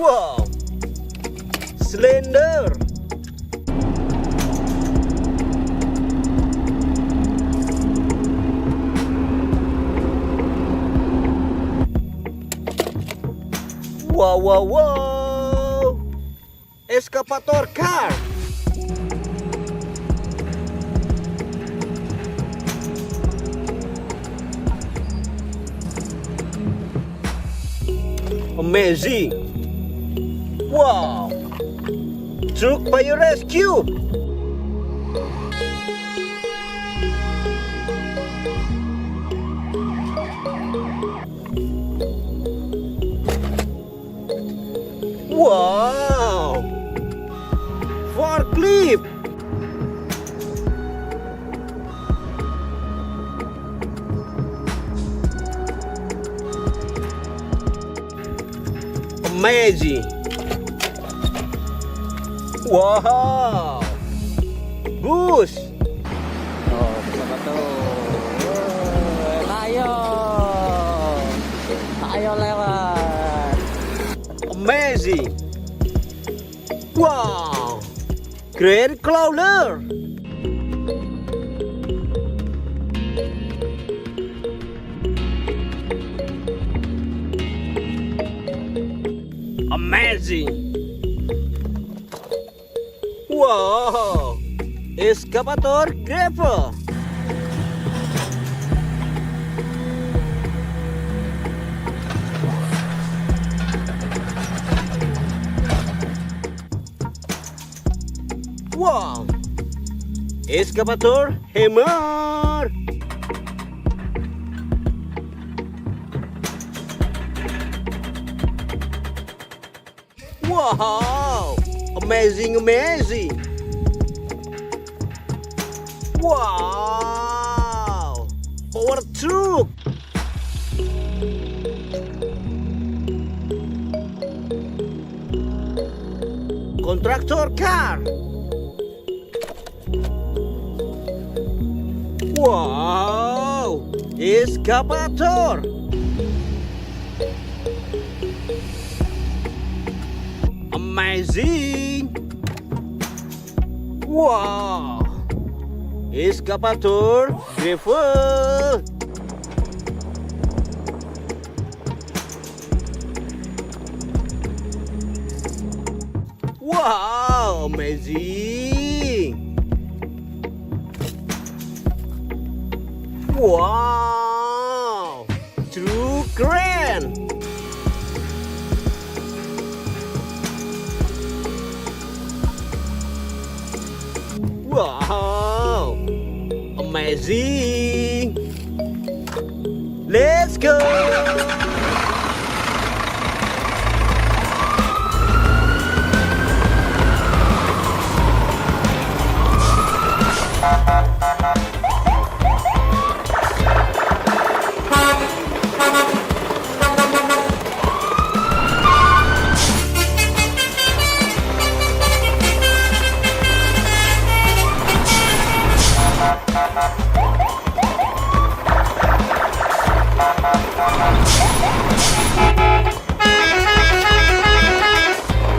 Wow, slender. Wow, wow, wow, Excavator car. Amazing. Wow, Truk Fire Rescue. Wow, forklift. Amazing. Wow, bus. Oh, bersama tuh. Ayo lewat. Amazing. Wow, Grand Crawler. Amazing. Wow, Excavator gravel. Wow, Excavator hammer. Wow, amazing, amazing. Wow, power truck. Contractor car. Wow, Excavator. Amazing. Wow, Excavator gravel. Wow, amazing. Wow, true crane. Wow, amazing. Let's go.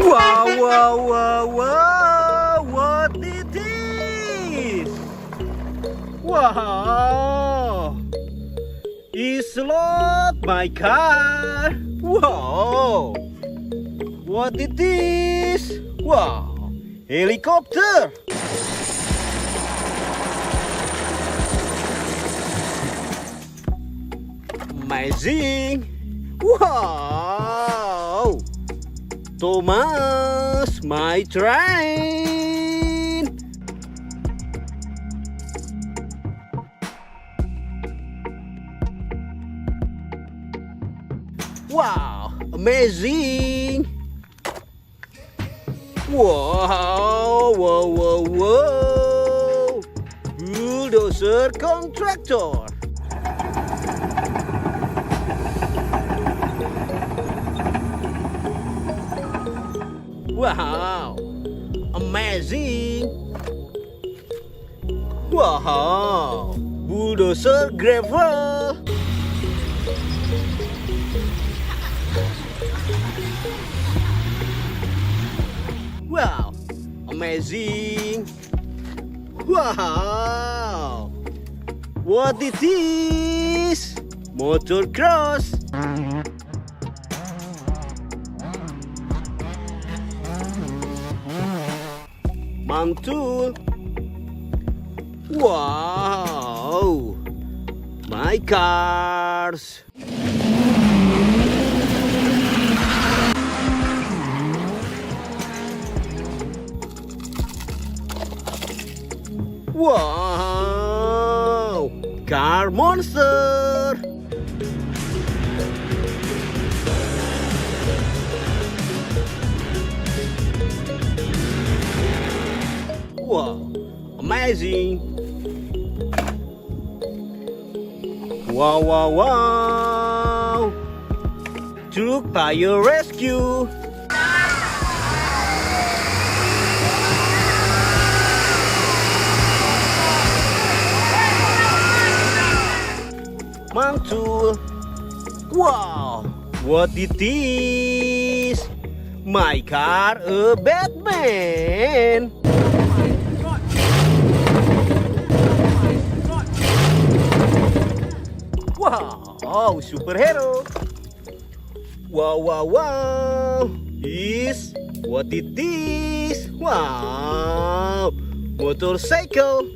Wow, wow, wow, wow, what it is? Wow, it's not my car. Wow, what it is? Wow, helicopter. Amazing. Wow, Thomas, my train. Wow, amazing. Wow, wow, wow, wow. Bulldozer contractor. Wow, amazing. Wow, bulldozer gravel. amazing. Wow, what it is? Motor cross. Mantul. Wow, my cars. Wow, car monster. Wow, amazing. Wow, wow, wow. Truk Fire Rescue. Mantul. Wow, what it is? My car a Batman. Wow, superhero. Wow, wow, wow. Is what it is? Wow, motorcycle.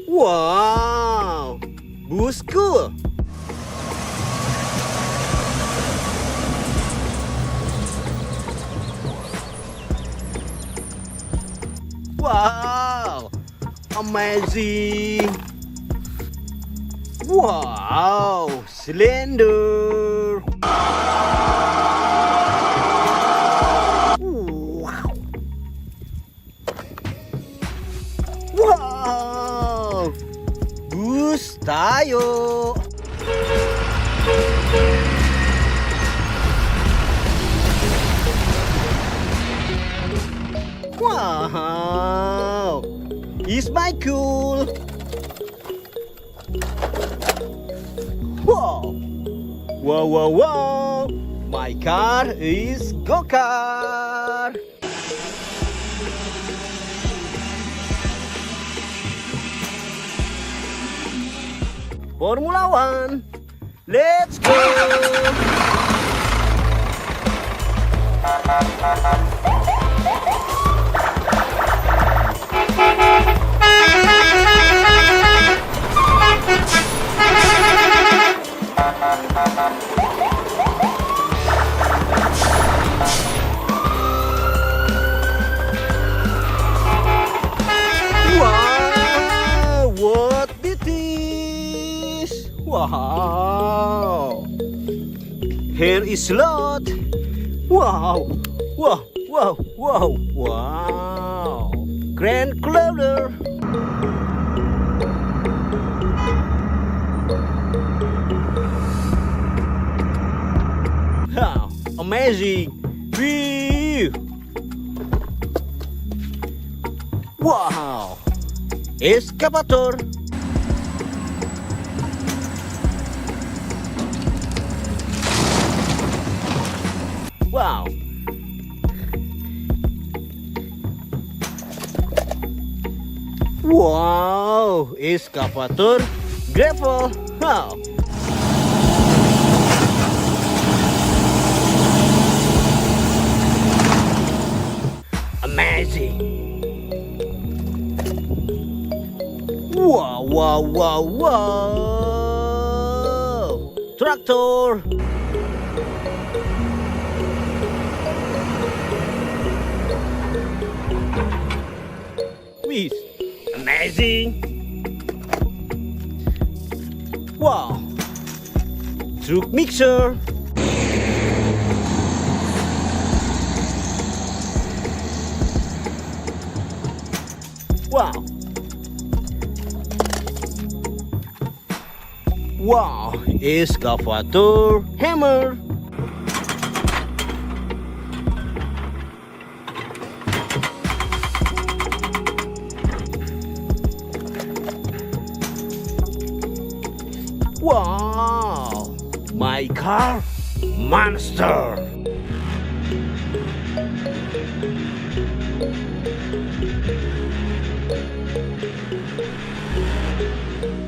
Wow, bosku. Wow, amazing. Wow, cylinder. Wow. Wow, bus tayo. Wow, is my cool. Wow, wow, wow, wow. My car is go-kart. Formula One. Let's go. Wow, what it is? Wow, here is lot. Wow, wow, wow, wow, wow. Grand closer. Wow, amazing. Wee. Wow, Excavator. Wow. Wow, Excavator gravel. Wow. Amazing. Wow, wow, wow, wow. Tractor. With amazing. Wow. Truk mixer. Wow. Wow, Excavator hammer. Wow. my car monster.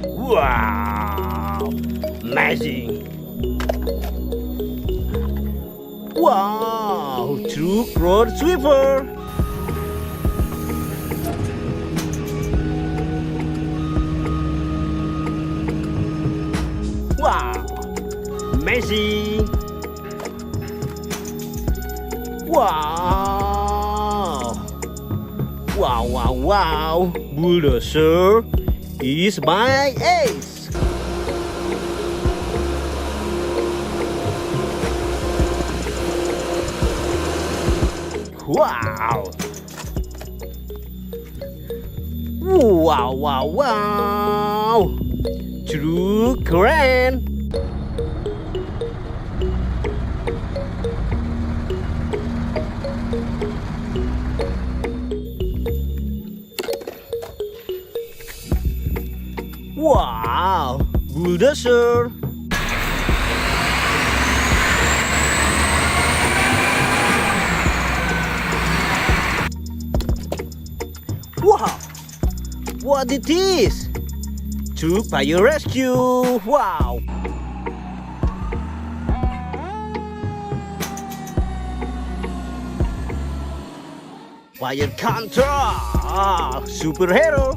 Wow, amazing. Wow, truk road sweeper. Wow, amazing. Wow, wow, wow, wow. Bulldozer is my ace. Wow. Wow, wow, wow. Truk keren. Wow, bulldozer. Wow, what it is? Truk fire rescue. Wow. Fire control. Superhero.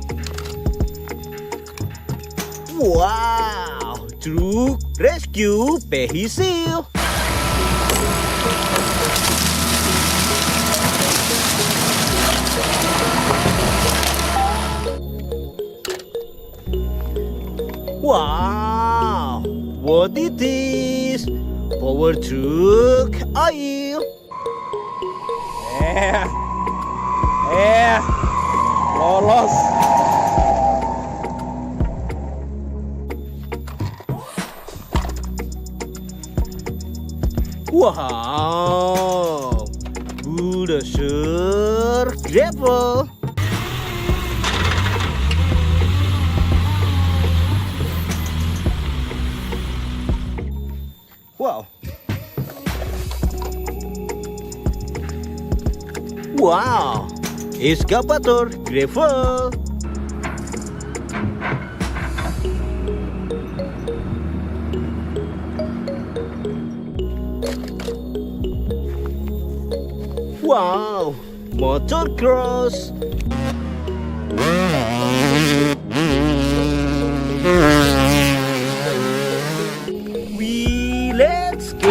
Wow, truk rescue vehicle. Wow, what it is? Power truk oil. Lolos. Wow, bulldozer gravel. Wow. Wow, excavator gravel. Wow, motocross. Let's go.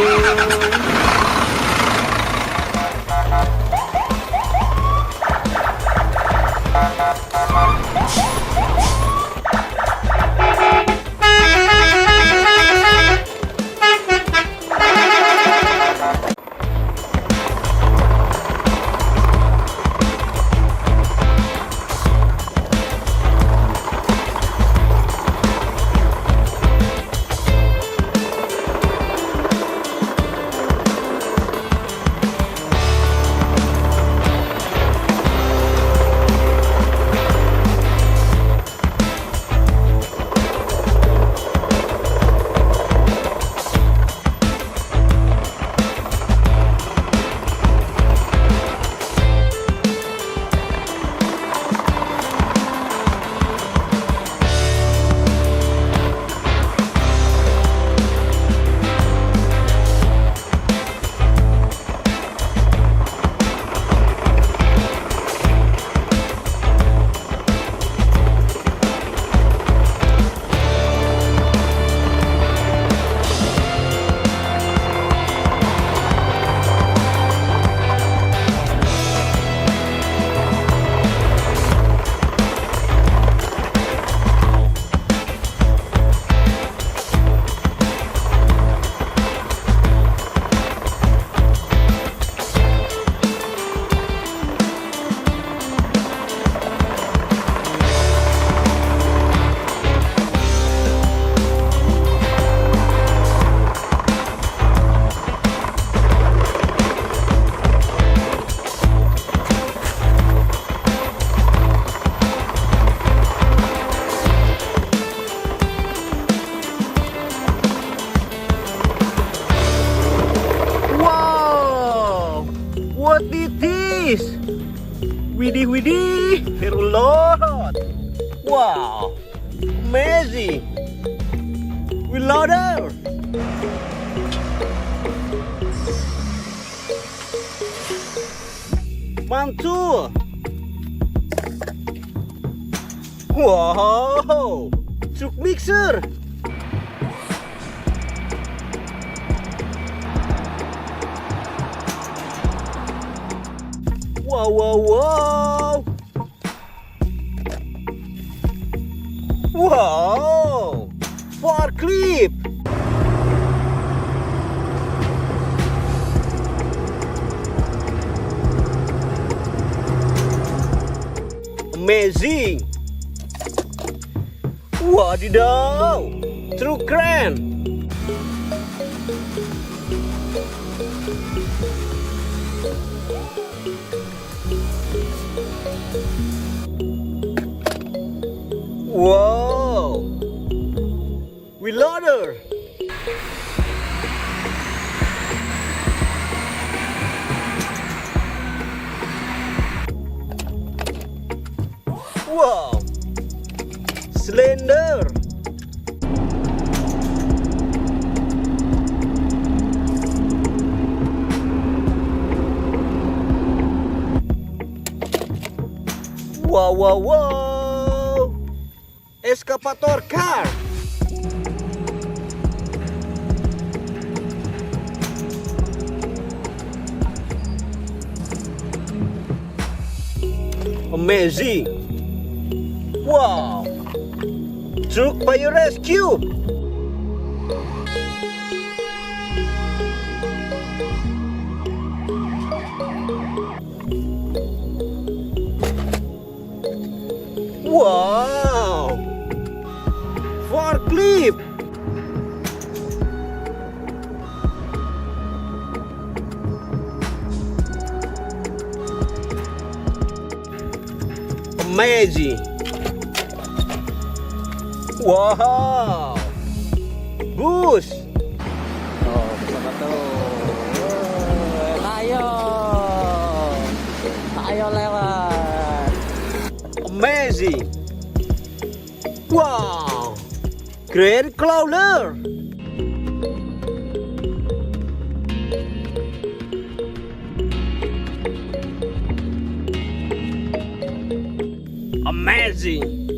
What is this? Widih, terulot. Wow, amazing. We loader. Mantul. Wow, truk mixer. Wow. Wow, forklift. Amazing. Wadidaw, truk keren. Wow, we loader. Wow, slender. Wow. Excavator car. Amazing. Wow. Truk fire rescue. Wow. Forklift. Amazing. Wow. Bus. Oh, bersama tuh. Ayo lewat. Amazing. Wow. Grand crawler. Amazing.